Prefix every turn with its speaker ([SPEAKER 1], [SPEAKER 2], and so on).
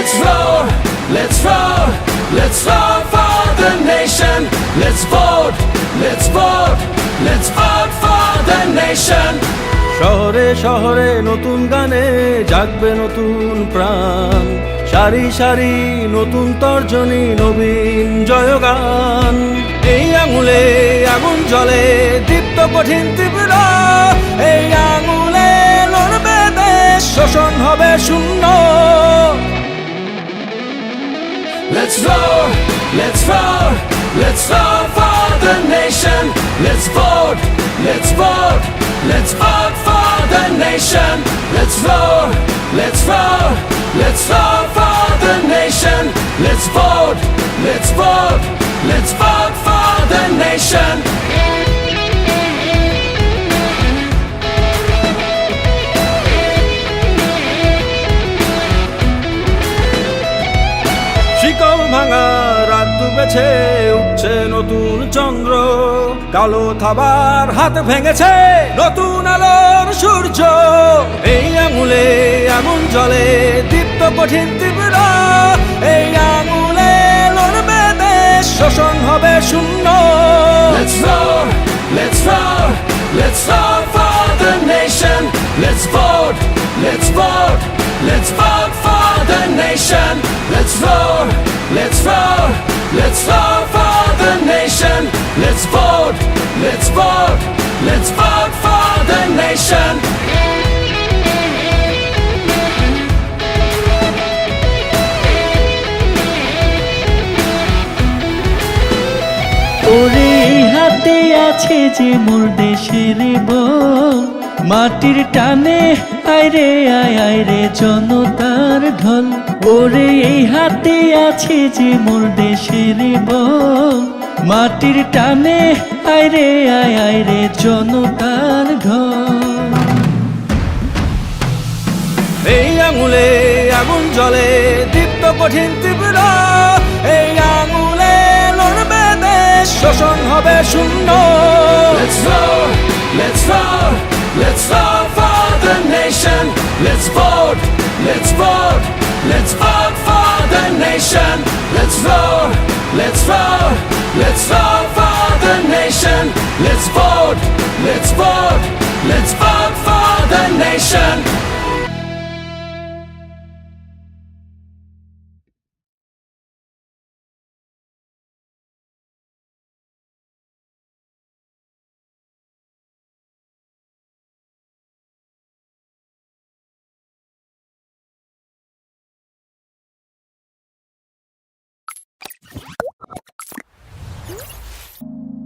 [SPEAKER 1] Let's roar, let's roar, let's roar for the nation. Let's vote, let's vote, let's vote for the nation.
[SPEAKER 2] শহরে শহরে নতুন গানে জাগবে নতুন প্রাণ, সারি সারি নতুন তর্জনী নবীন জয়গান। এই আঙুলে আগুন জ্বলে দীপ্ত কঠিন তীব্র, এই আঙুলে লড়বে দেশ, শোষণ হবে শূন্য।
[SPEAKER 1] Let's roar, let's roar, let's roar for the nation. Let's vote, let's vote, let's vote for the nation. Let's roar, let's roar, let's roar for the nation. Let's vote, let's vote, let's vote for the nation.
[SPEAKER 2] শিকল ভাঙা রাত ডুবেছে, উঠছে নতুন চন্দ্র, কালো থাবার হাত ভেঙেছে নতুন আলোর সূর্য। এই আঙুলে আগুন জ্বলে দীপ্ত কঠিন তীব্র, এই আঙুলে লড়বে দেশ, শোষণ হবে শূন্য।
[SPEAKER 1] Let's roar, let's roar, let's roar for the nation. Let's vote, let's vote, let's vote for the nation. Let's roar, let's roar, let's roar for the nation. Let's vote, let's vote, let's vote for the nation.
[SPEAKER 3] ওরে হাতে আছে যে মোর দেশের বল, মাটির টানে আইরে আয় আইরে জনতার ঢল। ওরে এই হাতে আছে যে মোর দেশের বল, মাটির টানে আইরে আয় আইরে জনতার ঢল।
[SPEAKER 2] এই আঙুলে আগুন জ্বলে দীপ্ত কঠিন তীব্র, এই আঙুলে লড়বে দেশ, শোষণ হবে শূন্য।
[SPEAKER 1] Let's roar, let's roar, let's roar for the nation. Let's vote, let's vote, let's vote for the nation. Let's roar, let's roar, let's roar